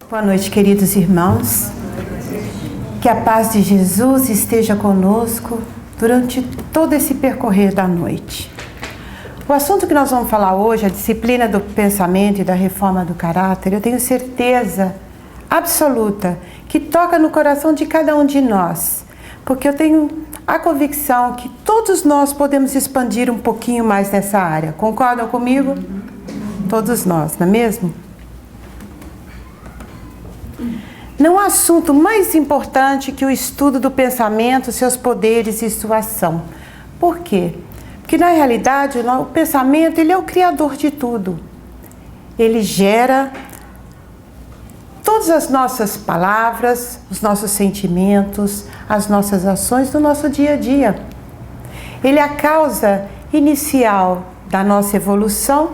Boa noite, queridos irmãos. Que a paz de Jesus esteja conosco durante todo esse percorrer da noite. O assunto que nós vamos falar hoje, a disciplina do pensamento e da reforma do caráter, eu tenho certeza absoluta que toca no coração de cada um de nós, porque eu tenho a convicção que todos nós podemos expandir um pouquinho mais nessa área. Concordam comigo? Todos nós, não é mesmo? Não há assunto mais importante que o estudo do pensamento, seus poderes e sua ação. Por quê? Porque na realidade o pensamento ele é o criador de tudo. Ele gera todas as nossas palavras, os nossos sentimentos, as nossas ações do nosso dia a dia. Ele é a causa inicial da nossa evolução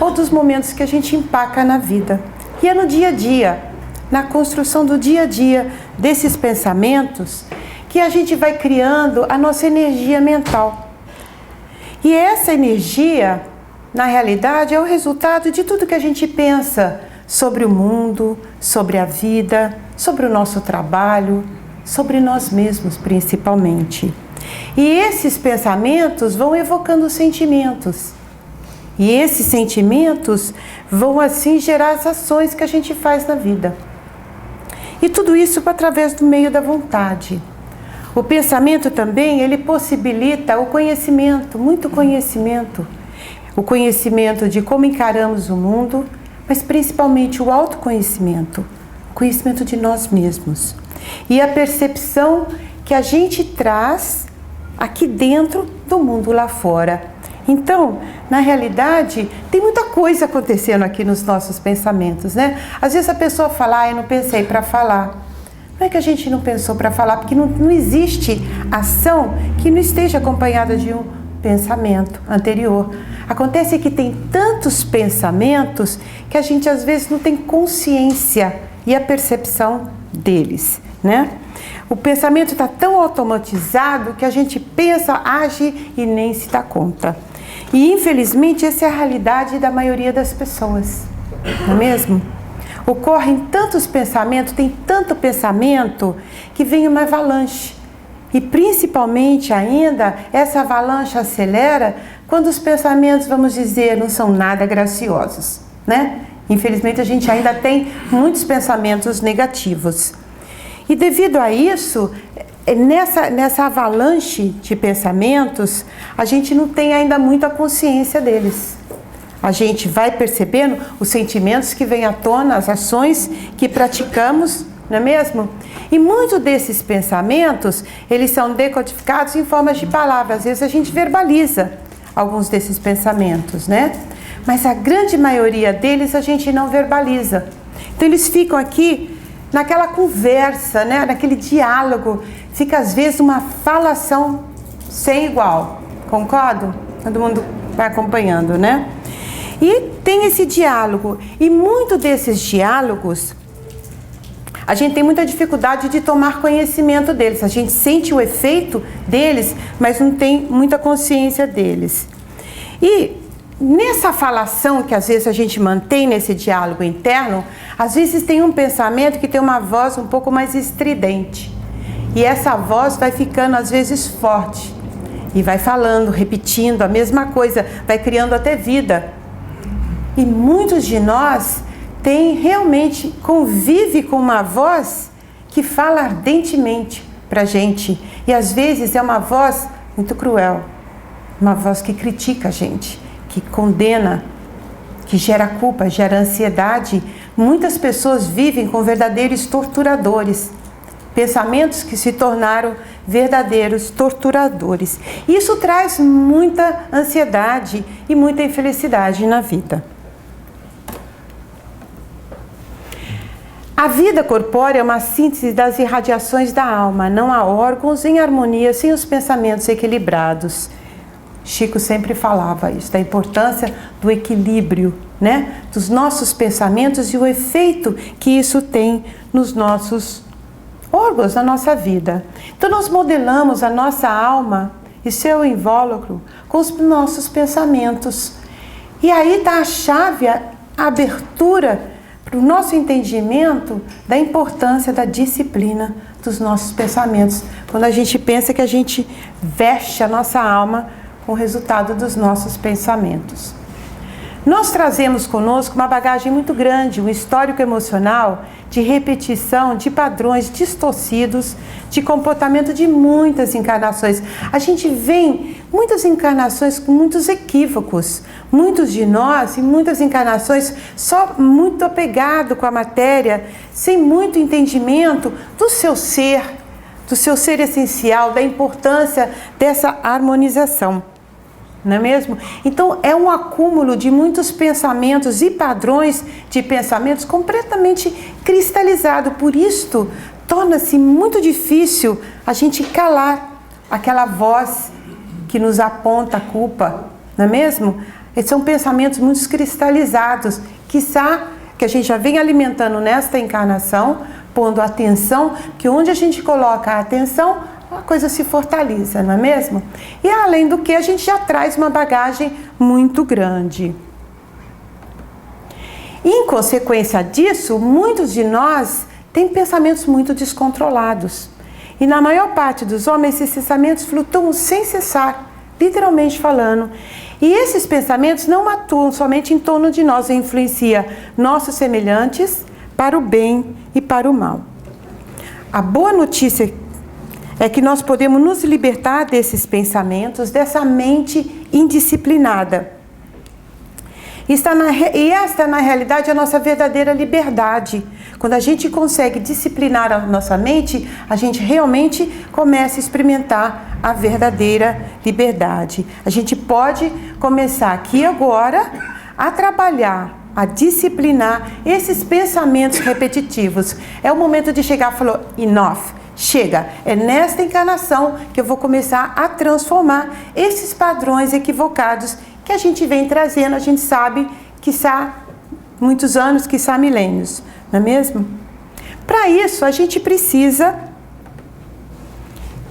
ou dos momentos que a gente empaca na vida. E é no dia a dia, na construção do dia a dia desses pensamentos, que a gente vai criando a nossa energia mental. E essa energia, na realidade, é o resultado de tudo que a gente pensa sobre o mundo, sobre a vida, sobre o nosso trabalho, sobre nós mesmos principalmente. E esses pensamentos vão evocando sentimentos. E esses sentimentos vão assim gerar as ações que a gente faz na vida. E tudo isso através do meio da vontade. O pensamento também, ele possibilita o conhecimento, muito conhecimento. O conhecimento de como encaramos o mundo, mas principalmente o autoconhecimento, o conhecimento de nós mesmos. E a percepção que a gente traz aqui dentro do mundo lá fora. Então, na realidade, tem muita coisa acontecendo aqui nos nossos pensamentos, né? Às vezes a pessoa fala, eu não pensei para falar. Não é que a gente não pensou para falar, porque não existe ação que não esteja acompanhada de um pensamento anterior. Acontece que tem tantos pensamentos que a gente às vezes não tem consciência e a percepção deles, né? O pensamento está tão automatizado que a gente pensa, age e nem se dá conta. E infelizmente essa é a realidade da maioria das pessoas, não é mesmo? Ocorrem tantos pensamentos, tem tanto pensamento que vem uma avalanche. E principalmente ainda, essa avalanche acelera quando os pensamentos, vamos dizer, não são nada graciosos, né? Infelizmente a gente ainda tem muitos pensamentos negativos. E devido a isso, nessa avalanche de pensamentos, a gente não tem ainda muita consciência deles. A gente vai percebendo os sentimentos que vêm à tona, as ações que praticamos, não é mesmo? E muitos desses pensamentos, eles são decodificados em formas de palavras. Às vezes a gente verbaliza alguns desses pensamentos, né? Mas a grande maioria deles a gente não verbaliza. Então eles ficam aqui naquela conversa, né? Naquele diálogo. Fica às vezes uma falação sem igual. Concordo? Todo mundo vai acompanhando, né? E tem esse diálogo. E muito desses diálogos, a gente tem muita dificuldade de tomar conhecimento deles. A gente sente o efeito deles, mas não tem muita consciência deles. E nessa falação que às vezes a gente mantém nesse diálogo interno, às vezes tem um pensamento que tem uma voz um pouco mais estridente. E essa voz vai ficando às vezes forte. E vai falando, repetindo a mesma coisa, vai criando até vida. E muitos de nós realmente convive com uma voz que fala ardentemente pra gente. E às vezes é uma voz muito cruel. Uma voz que critica a gente, que condena, que gera culpa, gera ansiedade. Muitas pessoas vivem com verdadeiros torturadores. Pensamentos que se tornaram verdadeiros torturadores. Isso traz muita ansiedade e muita infelicidade na vida. A vida corpórea é uma síntese das irradiações da alma. Não há órgãos em harmonia sem os pensamentos equilibrados. Chico sempre falava isso, da importância do equilíbrio, né? Dos nossos pensamentos e o efeito que isso tem nos nossos órgãos, na nossa vida. Então nós modelamos a nossa alma e seu invólucro com os nossos pensamentos. E aí está a chave, a abertura para o nosso entendimento da importância da disciplina dos nossos pensamentos. Quando a gente pensa que a gente veste a nossa alma com o resultado dos nossos pensamentos. Nós trazemos conosco uma bagagem muito grande, um histórico emocional de repetição, de padrões distorcidos, de comportamento de muitas encarnações. A gente vem muitas encarnações com muitos equívocos. Muitos de nós, em muitas encarnações, só muito apegado com a matéria, sem muito entendimento do seu ser essencial, da importância dessa harmonização. Não é mesmo? Então, é um acúmulo de muitos pensamentos e padrões de pensamentos completamente cristalizado. Por isto, torna-se muito difícil a gente calar aquela voz que nos aponta a culpa, não é mesmo? Esses são pensamentos muito cristalizados, quiçá que a gente já vem alimentando nesta encarnação, pondo atenção, que onde a gente coloca a atenção, a coisa se fortaleza, não é mesmo? E além do que, a gente já traz uma bagagem muito grande. E, em consequência disso, muitos de nós têm pensamentos muito descontrolados. E na maior parte dos homens, esses pensamentos flutuam sem cessar, literalmente falando. E esses pensamentos não atuam somente em torno de nós, influenciam nossos semelhantes para o bem e para o mal. A boa notícia é que nós podemos nos libertar desses pensamentos, dessa mente indisciplinada. E esta, na realidade, é a nossa verdadeira liberdade. Quando a gente consegue disciplinar a nossa mente, a gente realmente começa a experimentar a verdadeira liberdade. A gente pode começar aqui agora a trabalhar, a disciplinar esses pensamentos repetitivos. É o momento de chegar e falar, enough. Chega, é nesta encarnação que eu vou começar a transformar esses padrões equivocados que a gente vem trazendo, a gente sabe, quiçá muitos anos, quiçá milênios, não é mesmo? Para isso, a gente precisa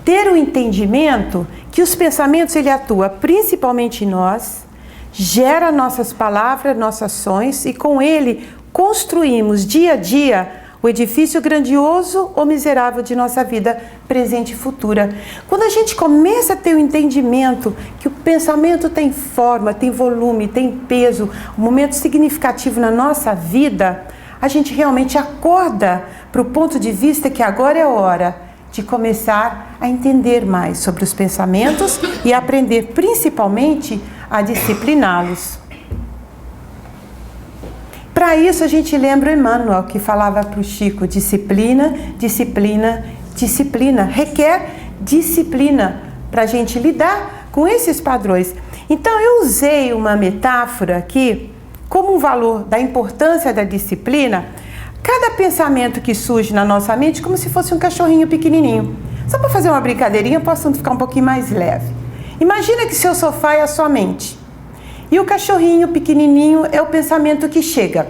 ter o entendimento que os pensamentos, ele atua principalmente em nós, gera nossas palavras, nossas ações, e com ele construímos dia a dia o edifício grandioso ou miserável de nossa vida presente e futura. Quando a gente começa a ter o entendimento que o pensamento tem forma, tem volume, tem peso, um momento significativo na nossa vida, a gente realmente acorda para o ponto de vista que agora é hora de começar a entender mais sobre os pensamentos e aprender principalmente a discipliná-los. Para isso, a gente lembra o Emmanuel, que falava para o Chico, disciplina, disciplina, disciplina. Requer disciplina para a gente lidar com esses padrões. Então, eu usei uma metáfora aqui, como um valor da importância da disciplina. Cada pensamento que surge na nossa mente, como se fosse um cachorrinho pequenininho. Só para fazer uma brincadeirinha, para o assunto ficar um pouquinho mais leve. Imagina que seu sofá é a sua mente. E o cachorrinho pequenininho é o pensamento que chega.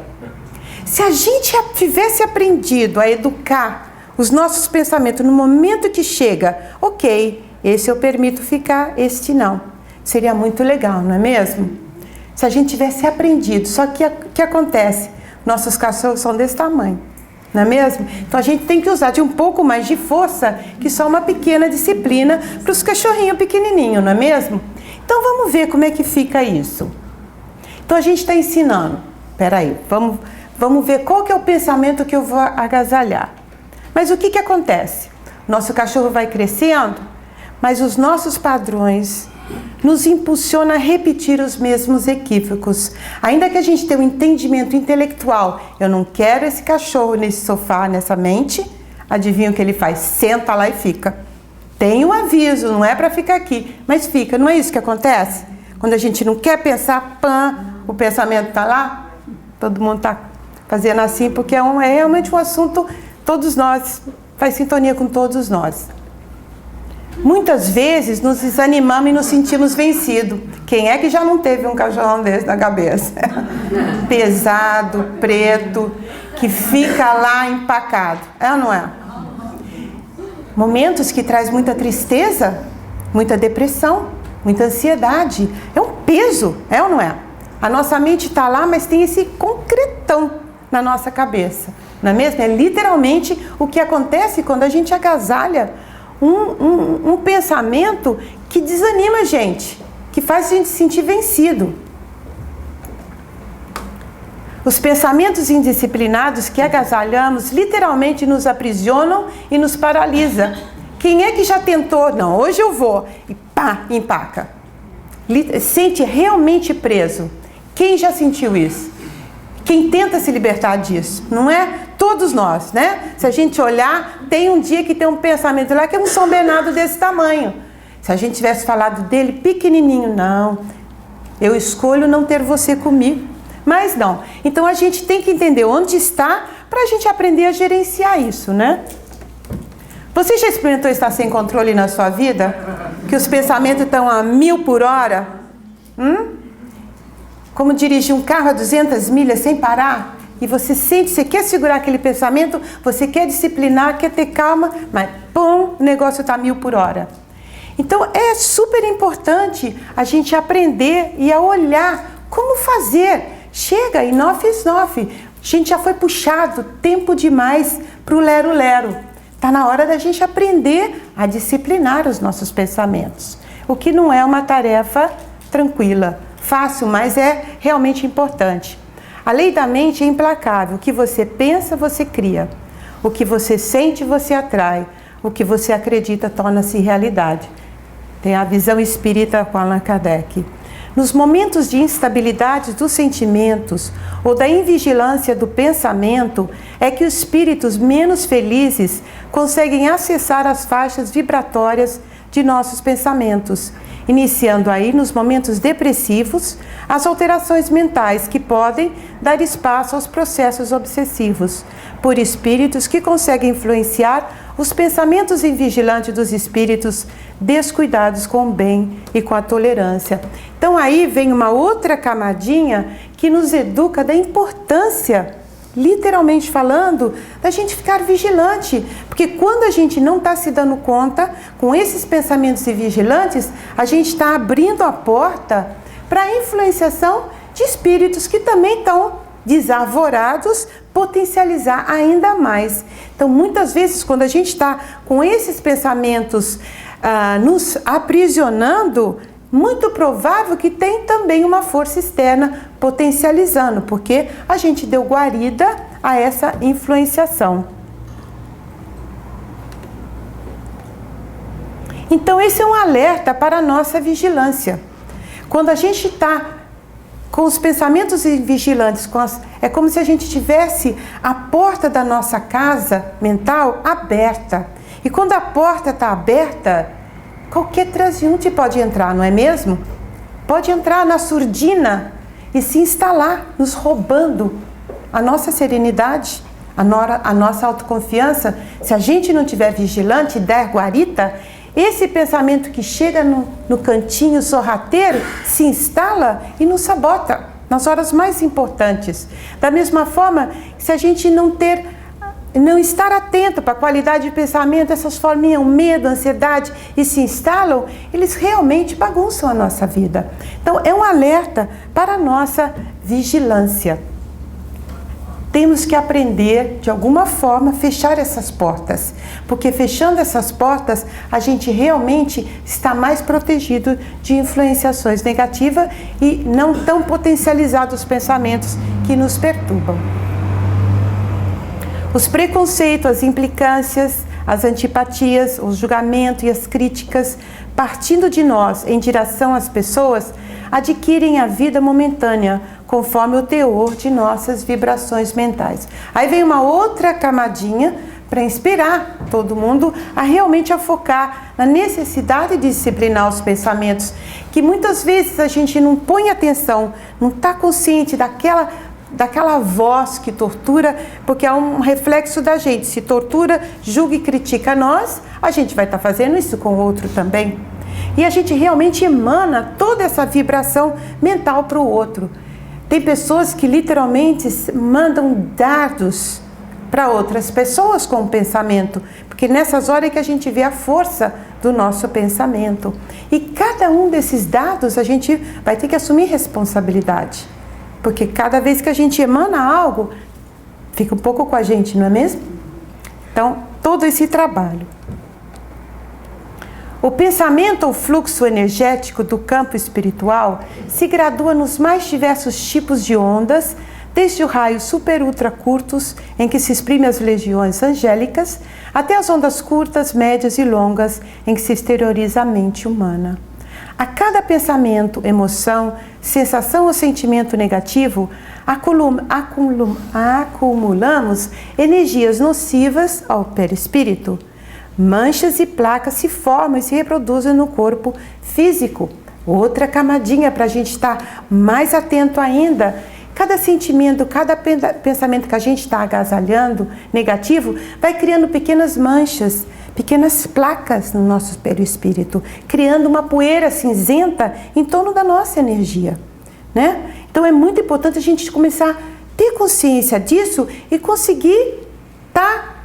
Se a gente tivesse aprendido a educar os nossos pensamentos no momento que chega, ok, esse eu permito ficar, este não. Seria muito legal, não é mesmo? Se a gente tivesse aprendido, só que o que acontece? Nossos cachorros são desse tamanho, não é mesmo? Então a gente tem que usar de um pouco mais de força que só uma pequena disciplina para os cachorrinhos pequenininhos, não é mesmo? Então vamos ver como é que fica isso. Então a gente está ensinando. Peraí, vamos ver qual que é o pensamento que eu vou agasalhar. Mas o que acontece? Nosso cachorro vai crescendo, mas os nossos padrões nos impulsionam a repetir os mesmos equívocos. Ainda que a gente tenha um entendimento intelectual, eu não quero esse cachorro nesse sofá, nessa mente, adivinha o que ele faz? Senta lá e fica. Tem um aviso, não é para ficar aqui, mas fica. Não é isso que acontece? Quando a gente não quer pensar, o pensamento está lá, todo mundo está fazendo assim, porque é realmente um assunto, todos nós, faz sintonia com todos nós. Muitas vezes nos desanimamos e nos sentimos vencidos. Quem é que já não teve um cachorrão desse na cabeça? Pesado, preto, que fica lá empacado. É ou não é? Momentos que traz muita tristeza, muita depressão, muita ansiedade. É um peso, é ou não é? A nossa mente está lá, mas tem esse concretão na nossa cabeça, não é mesmo? É literalmente o que acontece quando a gente agasalha um pensamento que desanima a gente, que faz a gente se sentir vencido. Os pensamentos indisciplinados que agasalhamos literalmente nos aprisionam e nos paralisa. Quem é que já tentou? Não, hoje eu vou. E pá, empaca. Sente realmente preso. Quem já sentiu isso? Quem tenta se libertar disso? Não é? Todos nós, né? Se a gente olhar, tem um dia que tem um pensamento lá que é um São Bernardo desse tamanho. Se a gente tivesse falado dele pequenininho, não. Eu escolho não ter você comigo. Mas não. Então a gente tem que entender onde está para a gente aprender a gerenciar isso, né? Você já experimentou estar sem controle na sua vida? Que os pensamentos estão a 1000 por hora? Como dirigir um carro a 200 milhas sem parar? E você sente, você quer segurar aquele pensamento, você quer disciplinar, quer ter calma, mas pum, o negócio está a 1000 por hora. Então é super importante a gente aprender e a olhar como fazer. Chega, enough is enough. A gente já foi puxado tempo demais para o lero-lero. Está na hora da gente aprender a disciplinar os nossos pensamentos. O que não é uma tarefa tranquila, fácil, mas é realmente importante. A lei da mente é implacável. O que você pensa, você cria. O que você sente, você atrai. O que você acredita torna-se realidade. Tem a visão espírita com Allan Kardec. Nos momentos de instabilidade dos sentimentos ou da invigilância do pensamento, é que os espíritos menos felizes conseguem acessar as faixas vibratórias de nossos pensamentos, iniciando aí, nos momentos depressivos, as alterações mentais que podem dar espaço aos processos obsessivos, por espíritos que conseguem influenciar os pensamentos invigilantes dos espíritos descuidados com o bem e com a tolerância. Então aí vem uma outra camadinha que nos educa da importância, literalmente falando, da gente ficar vigilante. Porque quando a gente não está se dando conta, com esses pensamentos vigilantes, a gente está abrindo a porta para a influenciação de espíritos que também estão desarvorados, potencializar ainda mais. Então, muitas vezes, quando a gente está com esses pensamentos nos aprisionando, muito provável que tem também uma força externa potencializando, porque a gente deu guarida a essa influenciação. Então, esse é um alerta para a nossa vigilância. Quando a gente está com os pensamentos vigilantes, é como se a gente tivesse a porta da nossa casa mental aberta. E quando a porta está aberta, qualquer transeunte pode entrar, não é mesmo? Pode entrar na surdina e se instalar, nos roubando a nossa serenidade, a nossa autoconfiança. Se a gente não tiver vigilante e der guarita, esse pensamento que chega no cantinho sorrateiro se instala e nos sabota nas horas mais importantes. Da mesma forma, se a gente não estar atento para a qualidade de pensamento, essas forminhas, o medo, a ansiedade, e se instalam, eles realmente bagunçam a nossa vida. Então, é um alerta para a nossa vigilância. Temos que aprender, de alguma forma, fechar essas portas. Porque fechando essas portas, a gente realmente está mais protegido de influenciações negativas e não tão potencializados os pensamentos que nos perturbam. Os preconceitos, as implicâncias, as antipatias, os julgamentos e as críticas, partindo de nós em direção às pessoas, adquirem a vida momentânea, conforme o teor de nossas vibrações mentais. Aí vem uma outra camadinha para inspirar todo mundo a realmente focar na necessidade de disciplinar os pensamentos, que muitas vezes a gente não põe atenção, não está consciente daquela voz que tortura, porque é um reflexo da gente. Se tortura, julga e critica nós, a gente vai estar fazendo isso com o outro também. E a gente realmente emana toda essa vibração mental para o outro. Tem pessoas que literalmente mandam dardos para outras pessoas com o pensamento, porque nessas horas é que a gente vê a força do nosso pensamento. E cada um desses dados a gente vai ter que assumir responsabilidade. Porque cada vez que a gente emana algo, Fica um pouco com a gente, não é mesmo? Então, todo esse trabalho. O pensamento ou fluxo energético do campo espiritual se gradua nos mais diversos tipos de ondas, desde o raio super ultra curtos, em que se exprimem as legiões angélicas, até as ondas curtas, médias e longas, em que se exterioriza a mente humana. A cada pensamento, emoção, sensação ou sentimento negativo, acumulamos energias nocivas ao perispírito. Manchas e placas se formam e se reproduzem no corpo físico. Outra camadinha para a gente estar mais atento ainda. Cada sentimento, cada pensamento que a gente está agasalhando, negativo, vai criando pequenas manchas, pequenas placas no nosso perispírito, criando uma poeira cinzenta em torno da nossa energia, né? Então é muito importante a gente começar a ter consciência disso e conseguir estar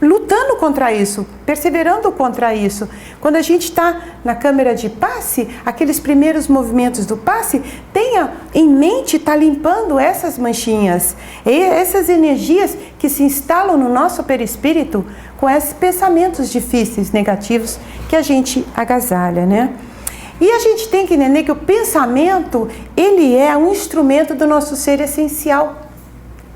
lutando contra isso, perseverando contra isso. Quando a gente está na câmera de passe, aqueles primeiros movimentos do passe, tenha em mente estar limpando essas manchinhas, essas energias que se instalam no nosso perispírito com esses pensamentos difíceis, negativos, que a gente agasalha, né? E a gente tem que entender que o pensamento, ele é um instrumento do nosso ser essencial.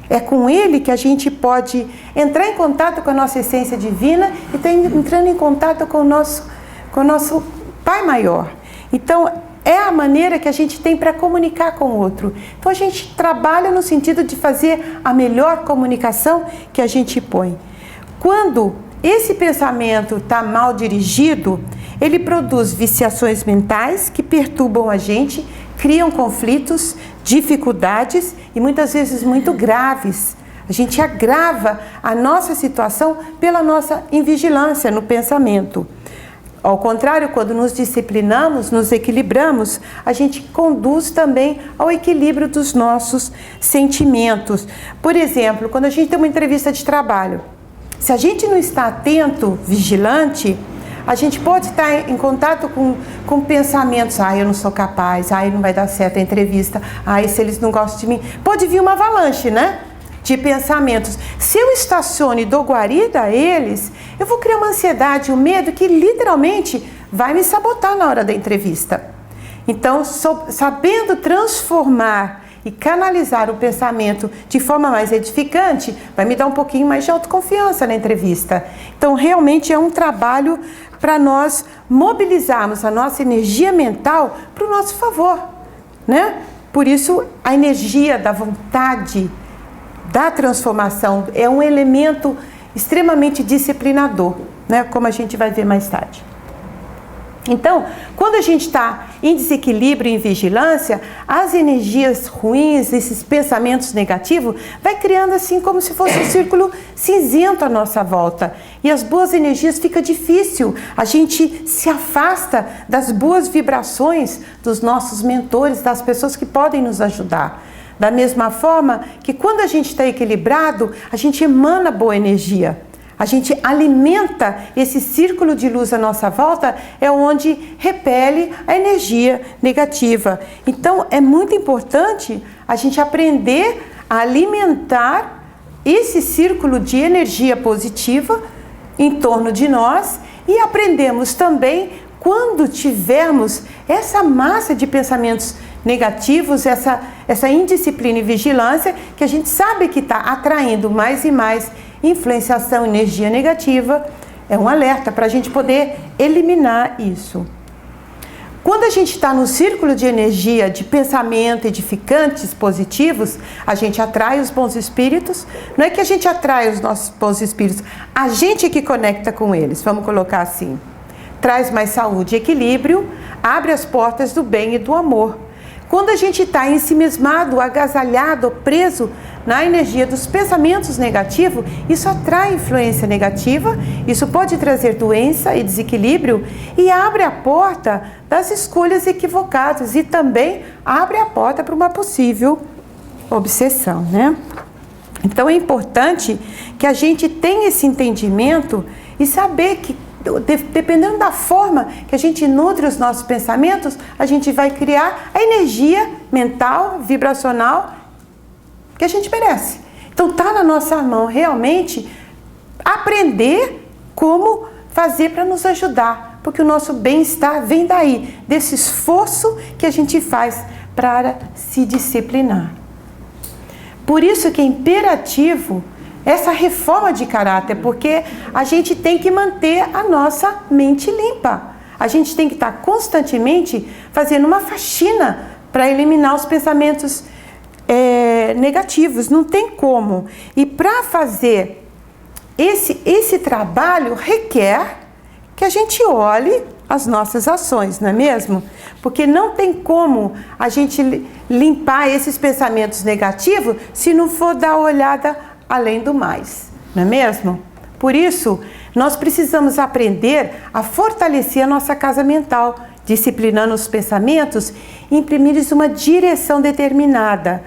É com ele que a gente pode entrar em contato com a nossa essência divina e estar entrando em contato com o nosso Pai Maior. Então, é a maneira que a gente tem para comunicar com o outro. Então, a gente trabalha no sentido de fazer a melhor comunicação que a gente põe. Quando esse pensamento está mal dirigido, ele produz viciações mentais que perturbam a gente, criam conflitos, dificuldades e muitas vezes muito graves. A gente agrava a nossa situação pela nossa invigilância no pensamento. Ao contrário, quando nos disciplinamos, nos equilibramos, a gente conduz também ao equilíbrio dos nossos sentimentos. Por exemplo, quando a gente tem uma entrevista de trabalho, se a gente não está atento, vigilante, a gente pode estar em contato com pensamentos, eu não sou capaz, não vai dar certo a entrevista, se eles não gostam de mim. Pode vir uma avalanche, né? De pensamentos. Se eu estaciono e dou guarida a eles, eu vou criar uma ansiedade, um medo que literalmente vai me sabotar na hora da entrevista. Então, sabendo transformar e canalizar o pensamento de forma mais edificante, vai me dar um pouquinho mais de autoconfiança na entrevista. Então, realmente é um trabalho para nós mobilizarmos a nossa energia mental para o nosso favor, né? Por isso, a energia da vontade, da transformação, é um elemento extremamente disciplinador, né? Como a gente vai ver mais tarde. Então, quando a gente está em desequilíbrio, em vigilância, as energias ruins, esses pensamentos negativos, vai criando assim como se fosse um círculo cinzento à nossa volta. E as boas energias fica difícil, a gente se afasta das boas vibrações dos nossos mentores, das pessoas que podem nos ajudar. Da mesma forma que quando a gente está equilibrado, a gente emana boa energia. A gente alimenta esse círculo de luz à nossa volta, é onde repele a energia negativa. Então, é muito importante a gente aprender a alimentar esse círculo de energia positiva em torno de nós e aprendemos também, quando tivermos essa massa de pensamentos negativos, essa indisciplina e vigilância, que a gente sabe que está atraindo mais e mais influenciação, energia negativa, é um alerta para a gente poder eliminar isso. Quando a gente está no círculo de energia, de pensamento edificantes, positivos, a gente atrai os bons espíritos. Não é que a gente atrai os nossos bons espíritos, a gente que conecta com eles, vamos colocar assim. Traz mais saúde e equilíbrio, abre as portas do bem e do amor. Quando a gente está ensimismado, agasalhado, preso na energia dos pensamentos negativos, isso atrai influência negativa, isso pode trazer doença e desequilíbrio e abre a porta das escolhas equivocadas e também abre a porta para uma possível obsessão, né? Então é importante que a gente tenha esse entendimento e saber que dependendo da forma que a gente nutre os nossos pensamentos, a gente vai criar a energia mental, vibracional que a gente merece. Então está na nossa mão realmente aprender como fazer para nos ajudar, porque o nosso bem-estar vem daí, desse esforço que a gente faz para se disciplinar. Por isso que é imperativo essa reforma de caráter, porque a gente tem que manter a nossa mente limpa. A gente tem que estar constantemente fazendo uma faxina para eliminar os pensamentos negativos. Não tem como. E para fazer esse trabalho requer que a gente olhe as nossas ações, não é mesmo? Porque não tem como a gente limpar esses pensamentos negativos se não for dar uma olhada além do mais, não é mesmo? Por isso, nós precisamos aprender a fortalecer a nossa casa mental, disciplinando os pensamentos e imprimir-lhes uma direção determinada,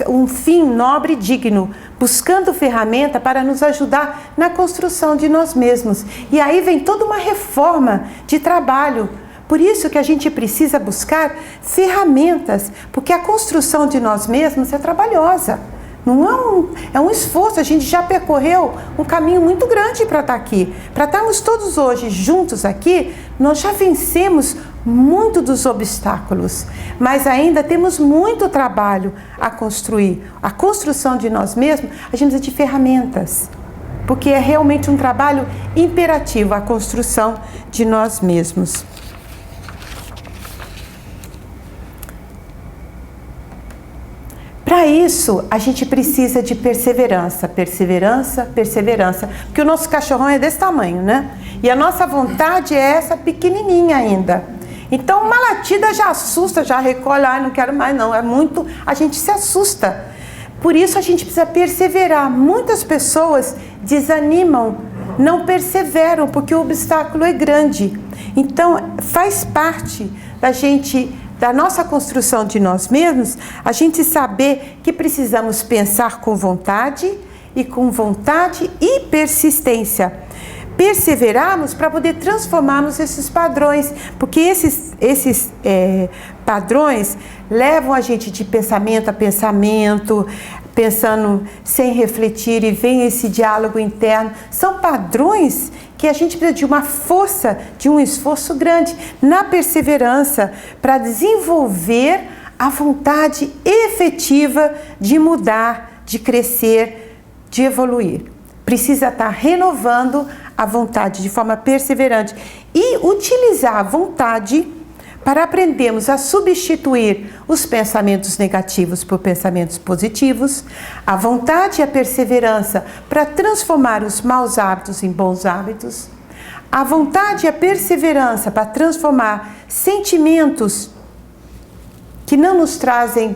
um fim nobre e digno, buscando ferramenta para nos ajudar na construção de nós mesmos. E aí vem toda uma reforma de trabalho. Por isso que a gente precisa buscar ferramentas, porque a construção de nós mesmos é trabalhosa. Não é um esforço, a gente já percorreu um caminho muito grande para estar aqui. Para estarmos todos hoje juntos aqui, nós já vencemos muito dos obstáculos, mas ainda temos muito trabalho a construir. A construção de nós mesmos, a gente precisa de ferramentas, porque é realmente um trabalho imperativo a construção de nós mesmos. Para isso, a gente precisa de perseverança, perseverança, perseverança, porque o nosso cachorrão é desse tamanho, né? E a nossa vontade é essa pequenininha ainda. Então, uma latida já assusta, já recolhe, não quero mais não, é muito, a gente se assusta. Por isso, a gente precisa perseverar. Muitas pessoas desanimam, não perseveram, porque o obstáculo é grande. Então, faz parte da nossa construção de nós mesmos, a gente saber que precisamos pensar com vontade e persistência. Perseverarmos para poder transformarmos esses padrões, porque esses padrões levam a gente de pensamento a pensamento, pensando sem refletir, e vem esse diálogo interno. São padrões que a gente precisa de uma força, de um esforço grande na perseverança para desenvolver a vontade efetiva de mudar, de crescer, de evoluir. Precisa estar renovando a vontade de forma perseverante e utilizar a vontade para aprendermos a substituir os pensamentos negativos por pensamentos positivos, a vontade e a perseverança para transformar os maus hábitos em bons hábitos, a vontade e a perseverança para transformar sentimentos que não nos trazem,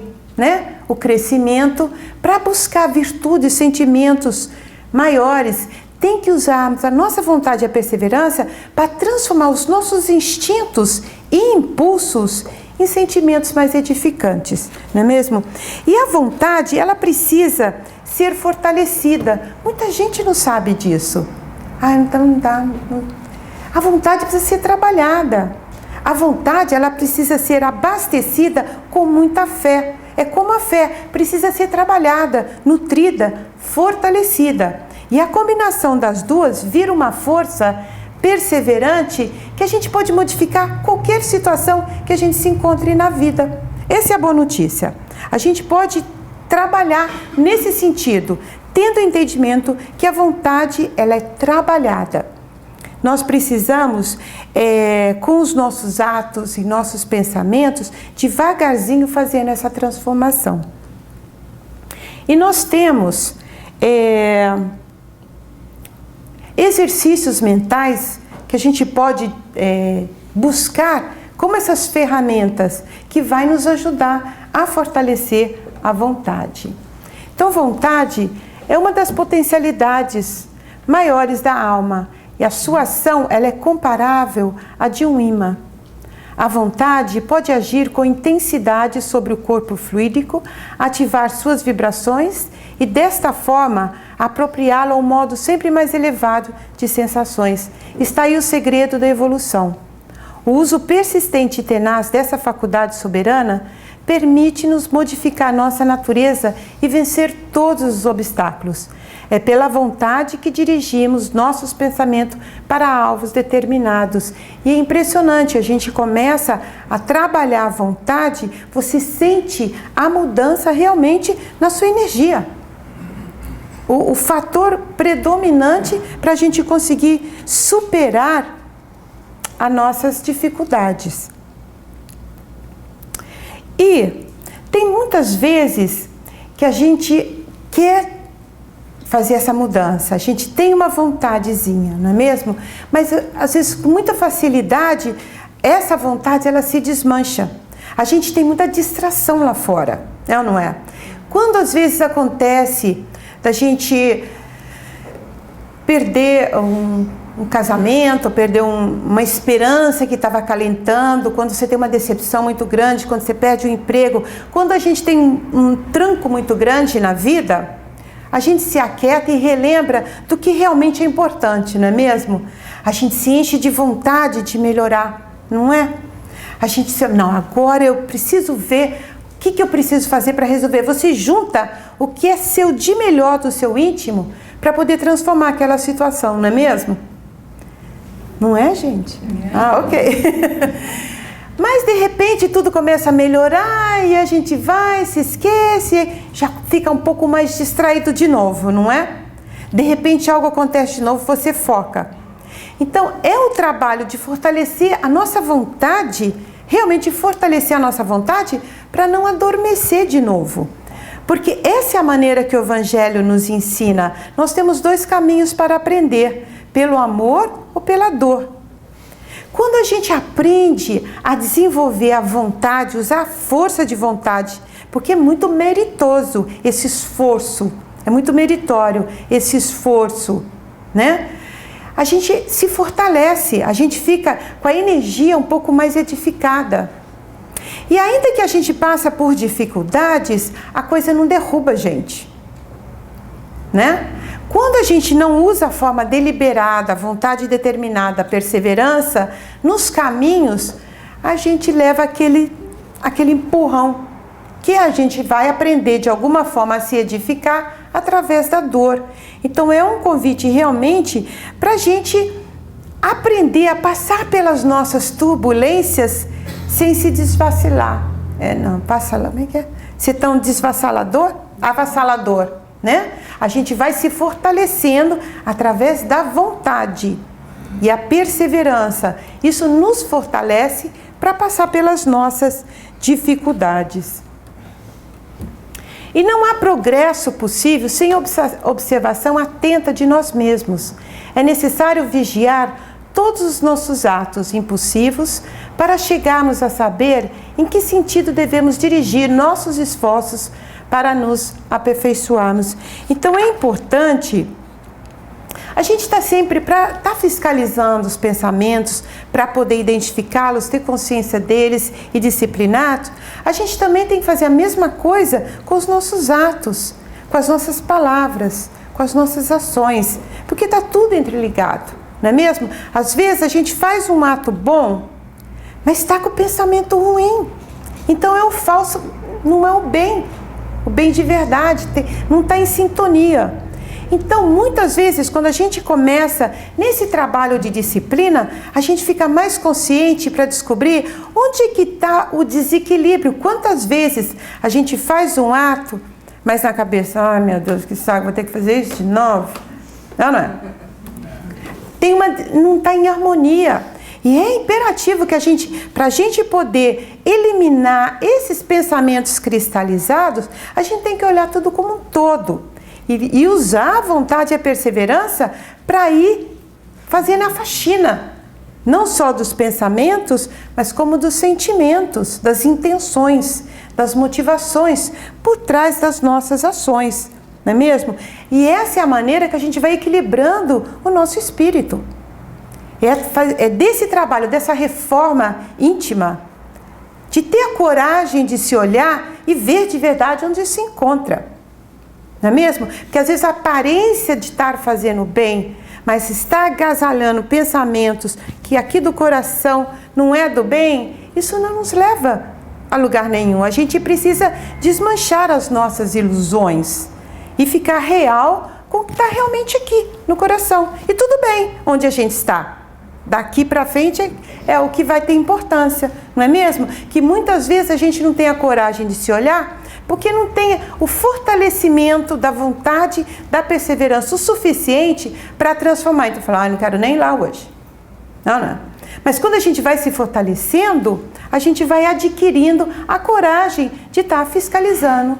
o crescimento, para buscar virtudes, sentimentos maiores. Tem que usarmos a nossa vontade e a perseverança para transformar os nossos instintos e impulsos em sentimentos mais edificantes, não é mesmo? E a vontade, ela precisa ser fortalecida. Muita gente não sabe disso. Então não dá. A vontade precisa ser trabalhada. A vontade, ela precisa ser abastecida com muita fé. É como a fé, precisa ser trabalhada, nutrida, fortalecida. E a combinação das duas vira uma força perseverante que a gente pode modificar qualquer situação que a gente se encontre na vida. Essa é a boa notícia. A gente pode trabalhar nesse sentido, tendo entendimento que a vontade, ela é trabalhada. Nós precisamos, com os nossos atos e nossos pensamentos, devagarzinho fazendo essa transformação. E nós temos exercícios mentais que a gente pode buscar como essas ferramentas que vai nos ajudar a fortalecer a vontade. Então, vontade é uma das potencialidades maiores da alma e a sua ação, ela é comparável à de um ímã. A vontade pode agir com intensidade sobre o corpo fluídico, ativar suas vibrações e, desta forma, apropriá-lo a um modo sempre mais elevado de sensações. Está aí o segredo da evolução. O uso persistente e tenaz dessa faculdade soberana permite-nos modificar nossa natureza e vencer todos os obstáculos. É pela vontade que dirigimos nossos pensamentos para alvos determinados. E é impressionante, a gente começa a trabalhar a vontade, você sente a mudança realmente na sua energia. O fator predominante para a gente conseguir superar as nossas dificuldades. E tem muitas vezes que a gente quer fazer essa mudança, a gente tem uma vontadezinha, não é mesmo? Mas às vezes com muita facilidade, essa vontade ela se desmancha. A gente tem muita distração lá fora, é ou não é? Quando às vezes acontece da gente perder um casamento, perder uma esperança que estava acalentando, quando você tem uma decepção muito grande, quando você perde o emprego, quando a gente tem um tranco muito grande na vida, a gente se aquieta e relembra do que realmente é importante, não é mesmo? A gente se enche de vontade de melhorar, não é? A gente se... Não, agora eu preciso ver o que eu preciso fazer para resolver. Você junta o que é seu de melhor do seu íntimo para poder transformar aquela situação, não é mesmo? Não é, gente? Ah, ok. Mas de repente tudo começa a melhorar e a gente vai, se esquece, já fica um pouco mais distraído de novo, não é? De repente algo acontece de novo, você foca. Então é o trabalho de fortalecer a nossa vontade, realmente fortalecer a nossa vontade para não adormecer de novo. Porque essa é a maneira que o Evangelho nos ensina. Nós temos dois caminhos para aprender, pelo amor ou pela dor. Quando a gente aprende a desenvolver a vontade, usar a força de vontade, porque é muito meritoso esse esforço, é muito meritório esse esforço, né? A gente se fortalece, a gente fica com a energia um pouco mais edificada. E ainda que a gente passe por dificuldades, a coisa não derruba a gente, né? Quando a gente não usa a forma deliberada, a vontade determinada, a perseverança, nos caminhos, a gente leva aquele empurrão, que a gente vai aprender de alguma forma a se edificar através da dor. Então é um convite realmente para a gente aprender a passar pelas nossas turbulências sem se desvacilar. Como é que é? Ser tão desvassalador? Avassalador. Né? A gente vai se fortalecendo através da vontade e a perseverança. Isso nos fortalece para passar pelas nossas dificuldades. E não há progresso possível sem observação atenta de nós mesmos. É necessário vigiar todos os nossos atos impulsivos para chegarmos a saber em que sentido devemos dirigir nossos esforços para nos aperfeiçoarmos. Então é importante a gente estar sempre para estar fiscalizando os pensamentos, para poder identificá-los, ter consciência deles e disciplinados. A gente também tem que fazer a mesma coisa com os nossos atos, com as nossas palavras, com as nossas ações, porque está tudo interligado, não é mesmo? Às vezes a gente faz um ato bom, mas está com o pensamento ruim. Então é o falso, não é o bem de verdade, não está em sintonia. Então, muitas vezes, quando a gente começa nesse trabalho de disciplina, a gente fica mais consciente para descobrir onde que está o desequilíbrio. Quantas vezes a gente faz um ato, mas na cabeça, ai meu Deus, que saco, vou ter que fazer isso de novo. Não é? Não está em harmonia. E é imperativo que para a gente poder eliminar esses pensamentos cristalizados, a gente tem que olhar tudo como um todo. E usar a vontade e a perseverança para ir fazendo a faxina. Não só dos pensamentos, mas como dos sentimentos, das intenções, das motivações por trás das nossas ações. Não é mesmo? E essa é a maneira que a gente vai equilibrando o nosso espírito. É desse trabalho, dessa reforma íntima, de ter a coragem de se olhar e ver de verdade onde se encontra. Não é mesmo? Porque às vezes a aparência de estar fazendo bem, mas está agasalhando pensamentos que aqui do coração não é do bem, isso não nos leva a lugar nenhum. A gente precisa desmanchar as nossas ilusões e ficar real com o que está realmente aqui no coração. E tudo bem onde a gente está. Daqui para frente é o que vai ter importância, não é mesmo? Que muitas vezes a gente não tem a coragem de se olhar porque não tem o fortalecimento da vontade, da perseverança o suficiente para transformar. Então, falar, não quero nem ir lá hoje. Não. Mas quando a gente vai se fortalecendo, a gente vai adquirindo a coragem de estar fiscalizando,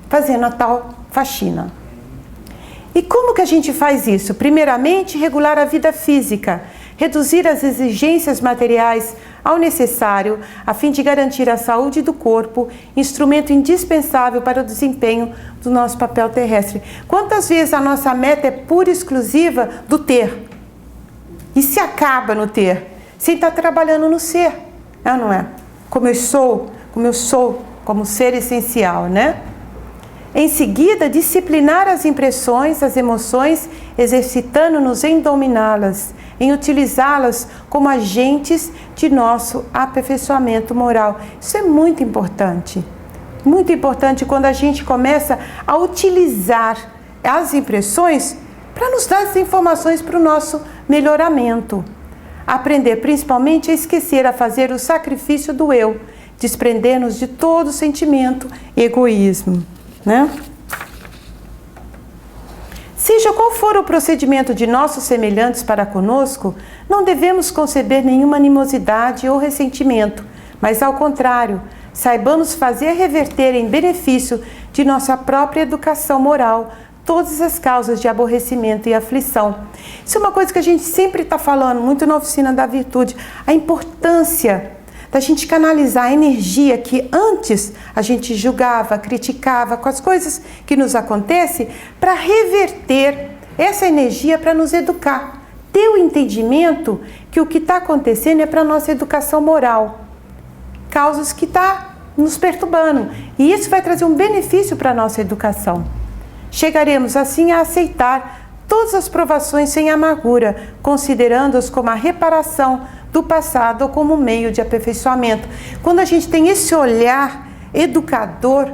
fazendo a tal faxina. E como que a gente faz isso? Primeiramente, regular a vida física, reduzir as exigências materiais ao necessário, a fim de garantir a saúde do corpo, instrumento indispensável para o desempenho do nosso papel terrestre. Quantas vezes a nossa meta é pura e exclusiva do ter? E se acaba no ter, sem estar trabalhando no ser, não é? Como eu sou, como ser essencial, né? Em seguida, disciplinar as impressões, as emoções, exercitando-nos em dominá-las, em utilizá-las como agentes de nosso aperfeiçoamento moral. Isso é muito importante quando a gente começa a utilizar as impressões para nos dar as informações para o nosso melhoramento. Aprender principalmente a esquecer, a fazer o sacrifício do eu, desprender-nos de todo sentimento e egoísmo, né? Seja qual for o procedimento de nossos semelhantes para conosco, não devemos conceber nenhuma animosidade ou ressentimento, mas ao contrário, saibamos fazer reverter em benefício de nossa própria educação moral todas as causas de aborrecimento e aflição. Isso é uma coisa que a gente sempre está falando, muito na Oficina da Virtude, a importância da gente canalizar a energia que antes a gente julgava, criticava com as coisas que nos acontecem, para reverter essa energia para nos educar. Ter o entendimento que o que está acontecendo é para a nossa educação moral. Causas que estão nos perturbando. E isso vai trazer um benefício para a nossa educação. Chegaremos assim a aceitar todas as provações sem amargura, considerando-as como a reparação do passado ou como meio de aperfeiçoamento. Quando a gente tem esse olhar educador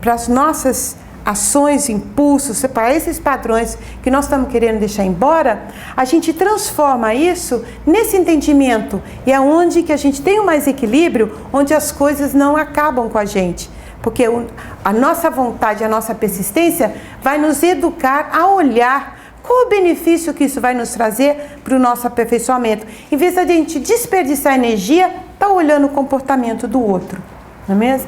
para as nossas ações, impulsos, para esses padrões que nós estamos querendo deixar embora, a gente transforma isso nesse entendimento e é onde que a gente tem um mais equilíbrio, onde as coisas não acabam com a gente. Porque a nossa vontade, a nossa persistência vai nos educar a olhar qual o benefício que isso vai nos trazer para o nosso aperfeiçoamento. Em vez de a gente desperdiçar energia, tá olhando o comportamento do outro, não é mesmo?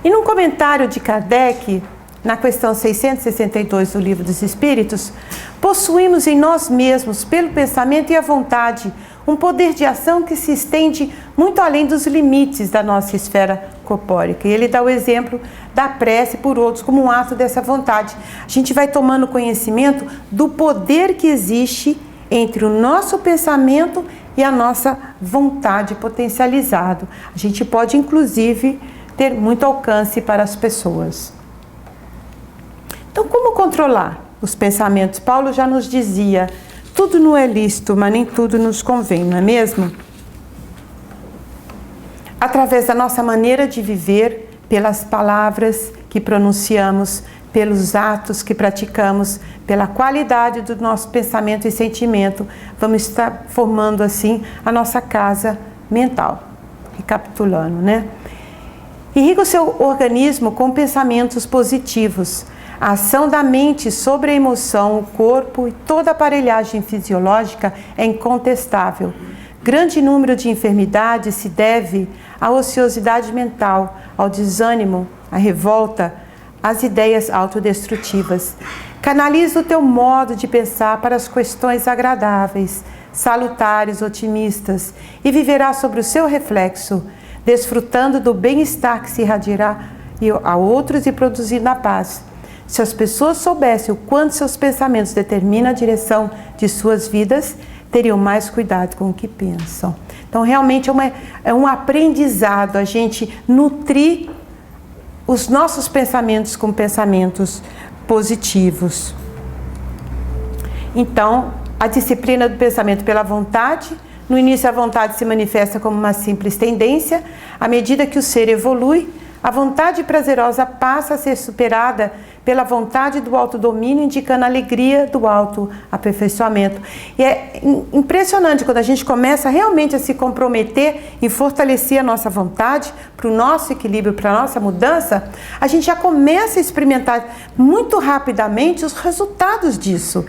E num comentário de Kardec, na questão 662 do Livro dos Espíritos, possuímos em nós mesmos, pelo pensamento e a vontade, um poder de ação que se estende muito além dos limites da nossa esfera corpórica. E ele dá o exemplo da prece por outros como um ato dessa vontade. A gente vai tomando conhecimento do poder que existe entre o nosso pensamento e a nossa vontade potencializado. A gente pode, inclusive, ter muito alcance para as pessoas. Então, como controlar os pensamentos? Paulo já nos dizia, tudo não é lícito, mas nem tudo nos convém, não é mesmo? Através da nossa maneira de viver, pelas palavras que pronunciamos, pelos atos que praticamos, pela qualidade do nosso pensamento e sentimento, vamos estar formando assim a nossa casa mental. Recapitulando, né? Irriga o seu organismo com pensamentos positivos. A ação da mente sobre a emoção, o corpo e toda a aparelhagem fisiológica é incontestável. Grande número de enfermidades se deve à ociosidade mental, ao desânimo, à revolta, às ideias autodestrutivas. Canaliza o teu modo de pensar para as questões agradáveis, salutares, otimistas, e viverá sobre o seu reflexo, desfrutando do bem-estar que se irradiará a outros e produzindo a paz. Se as pessoas soubessem o quanto seus pensamentos determinam a direção de suas vidas, teriam mais cuidado com o que pensam. Então, realmente é um aprendizado a gente nutrir os nossos pensamentos com pensamentos positivos. Então, a disciplina do pensamento pela vontade No início, a vontade se manifesta como uma simples tendência. À medida que o ser evolui, a vontade prazerosa passa a ser superada pela vontade do autodomínio, indicando a alegria do autoaperfeiçoamento. E é impressionante quando a gente começa realmente a se comprometer em fortalecer a nossa vontade para o nosso equilíbrio, para a nossa mudança, a gente já começa a experimentar muito rapidamente os resultados disso.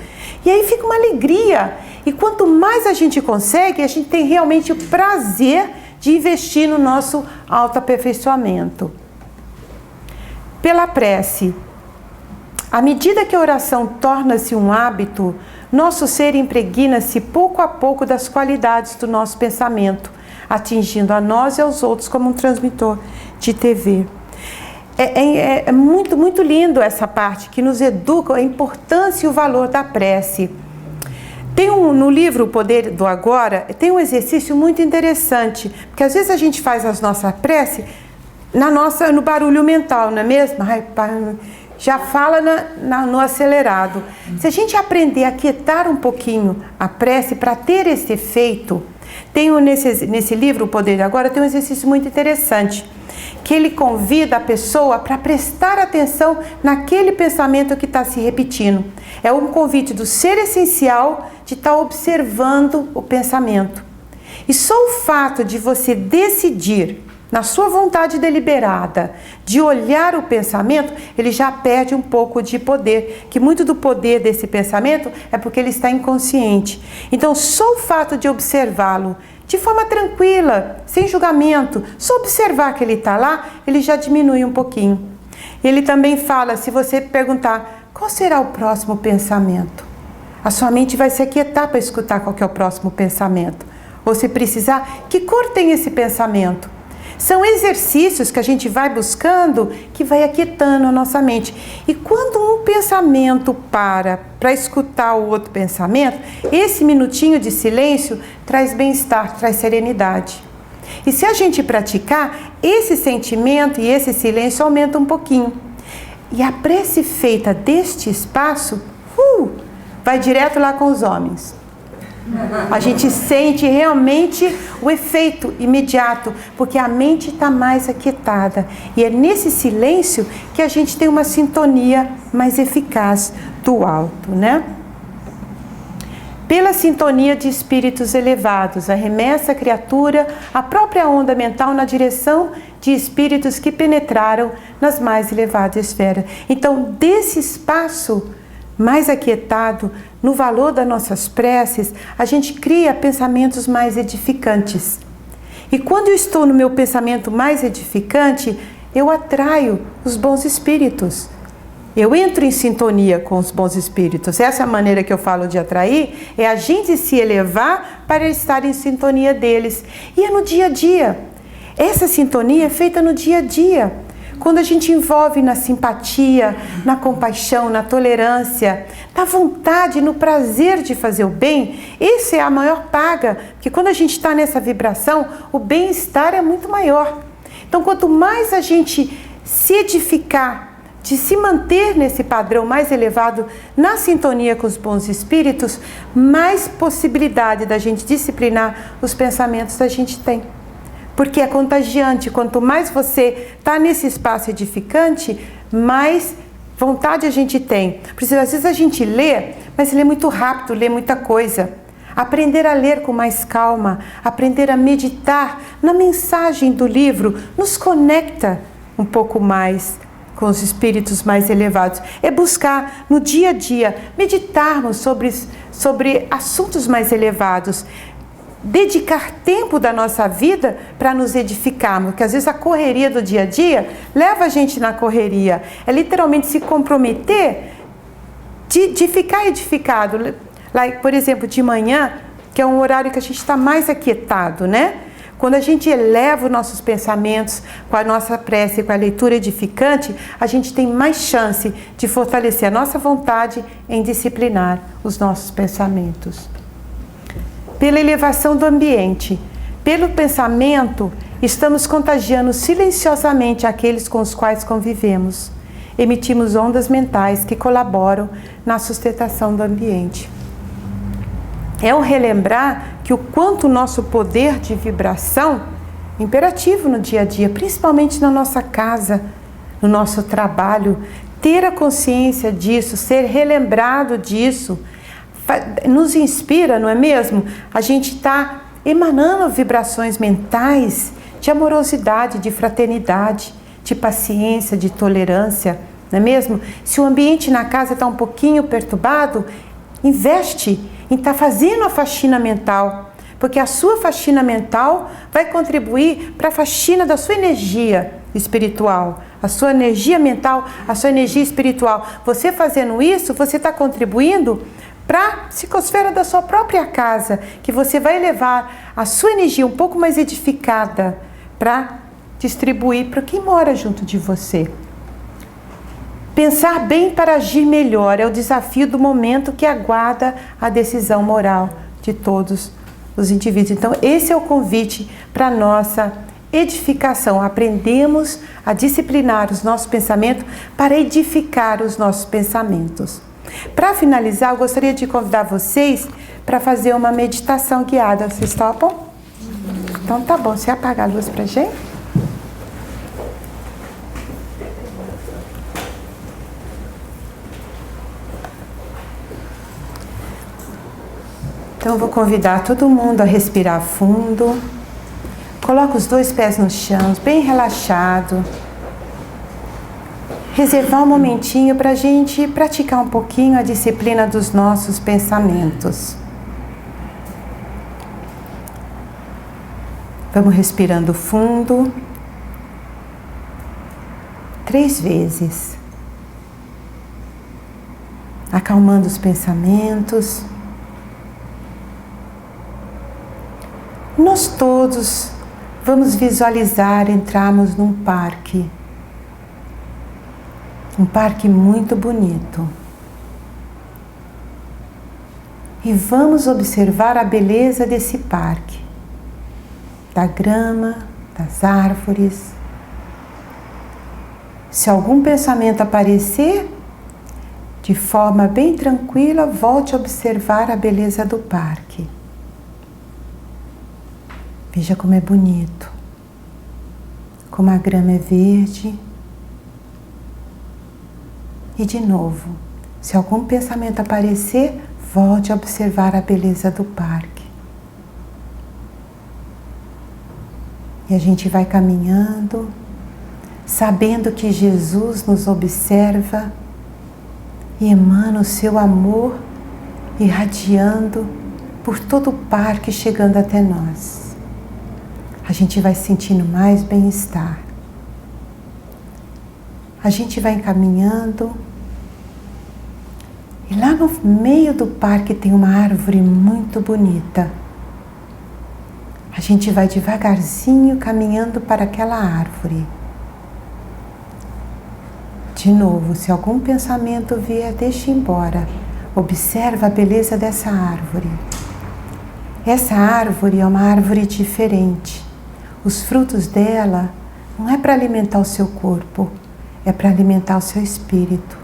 E aí fica uma alegria. E quanto mais a gente consegue, a gente tem realmente o prazer de investir no nosso autoaperfeiçoamento. Pela prece. À medida que a oração torna-se um hábito, nosso ser impregna-se pouco a pouco das qualidades do nosso pensamento, atingindo a nós e aos outros como um transmissor de TV. É muito, muito lindo essa parte que nos educa a importância e o valor da prece. No livro O Poder do Agora, tem um exercício muito interessante, porque às vezes a gente faz as nossas preces no barulho mental, não é mesmo? Já fala no acelerado. Se a gente aprender a quietar um pouquinho a prece para ter esse efeito, nesse livro, O Poder de Agora, tem um exercício muito interessante, que ele convida a pessoa para prestar atenção naquele pensamento que está se repetindo. É um convite do ser essencial de estar observando o pensamento. E só o fato de você decidir, na sua vontade deliberada, de olhar o pensamento, ele já perde um pouco de poder, que muito do poder desse pensamento é porque ele está inconsciente. Então, só o fato de observá-lo de forma tranquila, sem julgamento, só observar que ele está lá, ele já diminui um pouquinho. Ele também fala, se você perguntar, qual será o próximo pensamento? A sua mente vai se aquietar para escutar qual que é o próximo pensamento. Ou se precisar, que cor tem esse pensamento? São exercícios que a gente vai buscando que vai aquietando a nossa mente. E quando um pensamento para escutar o outro pensamento, esse minutinho de silêncio traz bem-estar, traz serenidade. E se a gente praticar, esse sentimento e esse silêncio aumenta um pouquinho. E a prece feita deste espaço, vai direto lá com os homens. A gente sente realmente o efeito imediato, porque a mente está mais aquietada. E é nesse silêncio que a gente tem uma sintonia mais eficaz do alto, né? Pela sintonia de espíritos elevados, arremessa a criatura a própria onda mental na direção de espíritos que penetraram nas mais elevadas esferas. Então, desse espaço mais aquietado, no valor das nossas preces, a gente cria pensamentos mais edificantes. E quando eu estou no meu pensamento mais edificante, eu atraio os bons espíritos. Eu entro em sintonia com os bons espíritos. Essa é a maneira que eu falo de atrair, é a gente se elevar para estar em sintonia deles. E é no dia a dia. Essa sintonia é feita no dia a dia. Quando a gente envolve na simpatia, na compaixão, na tolerância, na vontade, no prazer de fazer o bem, essa é a maior paga, porque quando a gente está nessa vibração, o bem-estar é muito maior. Então, quanto mais a gente se edificar, de se manter nesse padrão mais elevado, na sintonia com os bons espíritos, mais possibilidade da gente disciplinar os pensamentos a gente tem. Porque é contagiante. Quanto mais você está nesse espaço edificante, mais vontade a gente tem. Por isso, às vezes a gente lê, mas lê muito rápido, lê muita coisa. Aprender a ler com mais calma, aprender a meditar na mensagem do livro, nos conecta um pouco mais com os espíritos mais elevados. É buscar no dia a dia, meditarmos sobre assuntos mais elevados. Dedicar tempo da nossa vida para nos edificarmos, porque às vezes a correria do dia a dia leva a gente na correria, é literalmente se comprometer de ficar edificado. Lá, por exemplo, de manhã, que é um horário que a gente está mais aquietado, né? Quando a gente eleva os nossos pensamentos com a nossa prece, com a leitura edificante, a gente tem mais chance de fortalecer a nossa vontade em disciplinar os nossos pensamentos. Pela elevação do ambiente, pelo pensamento, estamos contagiando silenciosamente aqueles com os quais convivemos. Emitimos ondas mentais que colaboram na sustentação do ambiente. é o relembrar que o quanto o nosso poder de vibração é imperativo no dia a dia, principalmente na nossa casa, no nosso trabalho. Ter a consciência disso, ser relembrado disso, nos inspira, não é mesmo? A gente está emanando vibrações mentais de amorosidade, de fraternidade, de paciência, de tolerância, não é mesmo? Se o ambiente na casa está um pouquinho perturbado, investe em estar fazendo a faxina mental, porque a sua faxina mental vai contribuir para a faxina da sua energia espiritual, a sua energia mental, a sua energia espiritual. Você fazendo isso, você está contribuindo para a psicosfera da sua própria casa, que você vai levar a sua energia um pouco mais edificada para distribuir para quem mora junto de você. Pensar bem para agir melhor é o desafio do momento que aguarda a decisão moral de todos os indivíduos. Então, esse é o convite para a nossa edificação. Aprendemos a disciplinar os nossos pensamentos para edificar os nossos pensamentos. Para finalizar, eu gostaria de convidar vocês para fazer uma meditação guiada. Vocês topam? Então tá bom. Você apaga a luz para a gente? Então eu vou convidar todo mundo a respirar fundo. Coloca os 2 pés no chão, bem relaxado. Reservar um momentinho para a gente praticar um pouquinho a disciplina dos nossos pensamentos. Vamos respirando fundo. 3 vezes. Acalmando os pensamentos. Nós todos vamos visualizar entrarmos num parque. Um parque muito bonito. E vamos observar a beleza desse parque. Da grama, das árvores. Se algum pensamento aparecer, de forma bem tranquila, volte a observar a beleza do parque. Veja como é bonito, como a grama é verde. E de novo, se algum pensamento aparecer, volte a observar a beleza do parque. E a gente vai caminhando, sabendo que Jesus nos observa e emana o seu amor, irradiando por todo o parque, chegando até nós. A gente vai sentindo mais bem-estar. A gente vai encaminhando. E lá no meio do parque tem uma árvore muito bonita. A gente vai devagarzinho caminhando para aquela árvore. De novo, se algum pensamento vier, deixe embora. Observa a beleza dessa árvore. Essa árvore é uma árvore diferente. Os frutos dela não é para alimentar o seu corpo, é para alimentar o seu espírito.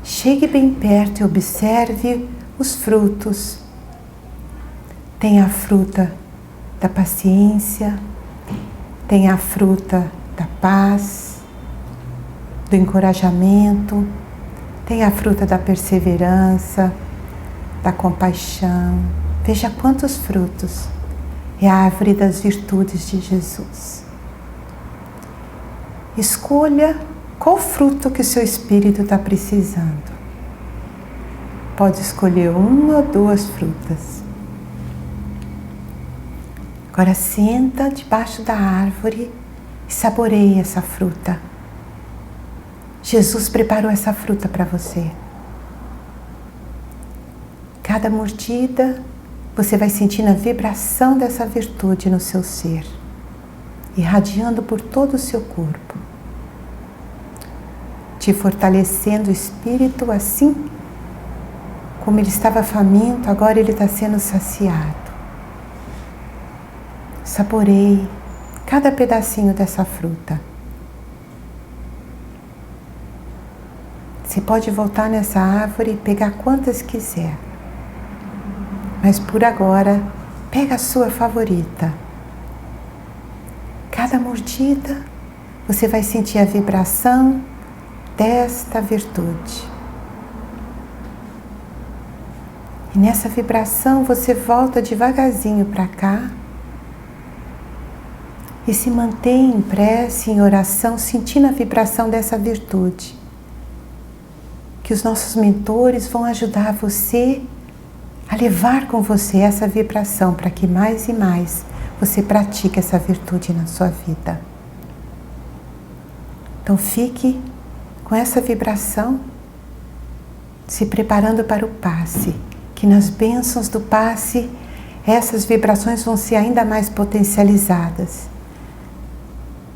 Chegue bem perto e observe os frutos. Tem a fruta da paciência, tem a fruta da paz, do encorajamento, tem a fruta da perseverança, da compaixão. Veja quantos frutos. É a árvore das virtudes de Jesus. Escolha qual fruto que o seu espírito está precisando. Pode escolher 1 ou 2 frutas. Agora senta debaixo da árvore e saboreie essa fruta. Jesus preparou essa fruta para você. Cada mordida, você vai sentindo a vibração dessa virtude no seu ser, irradiando por todo o seu corpo, te fortalecendo o espírito, assim como ele estava faminto, agora ele está sendo saciado. Saboreie cada pedacinho dessa fruta. Você pode voltar nessa árvore e pegar quantas quiser. Mas por agora, pega a sua favorita. Cada mordida, você vai sentir a vibração desta virtude. E nessa vibração você volta devagarzinho para cá e se mantém em prece, em oração, sentindo a vibração dessa virtude. Que os nossos mentores vão ajudar você a levar com você essa vibração para que mais e mais você pratique essa virtude na sua vida. Então fique com essa vibração, se preparando para o passe, que nas bênçãos do passe, essas vibrações vão ser ainda mais potencializadas.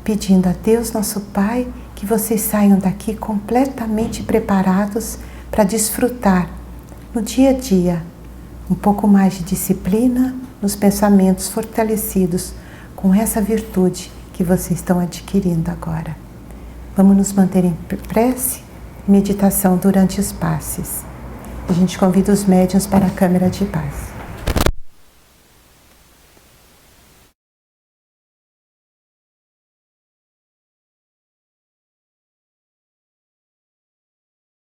Pedindo a Deus, nosso Pai, que vocês saiam daqui completamente preparados para desfrutar no dia a dia um pouco mais de disciplina nos pensamentos fortalecidos com essa virtude que vocês estão adquirindo agora. Vamos nos manter em prece e meditação durante os passes. A gente convida os médiuns para a câmara de paz.